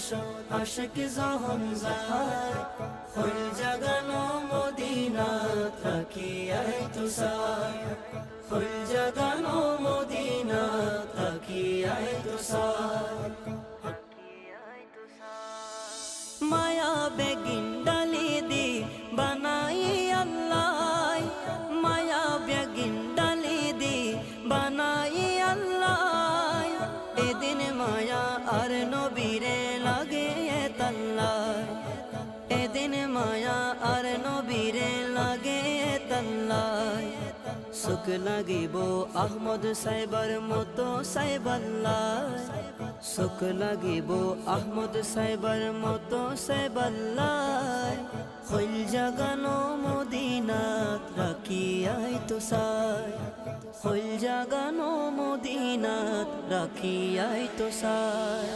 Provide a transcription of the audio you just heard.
আশিক যখন যায় হইল জাগানো মদিনাত রাখিয়াই তো সায় হইল জাগানো মদিনাত রাখিয়াই তো সায় মায়া বেগিন ডালি দি বানাই আল্লাহ মায়া বেগিন ডালি দি বানাই আল্লাহ এদিন মায়া আর নবীরে লাগে তাল্লাহ এদিন মায়া আর নবীরে লাগে তাল্লাহ সুখ লাগিব আহমদ সাহেবার মতো সাহেবাল্লাহ সুখ লাগিব আহমদ সাহেবার মতো সাহেবাল্লাহ হইল জাগানো মদিনাত রাখিয়াই তো সায় হইল জাগানো মদিনাত রাখিয়াই তো সায়।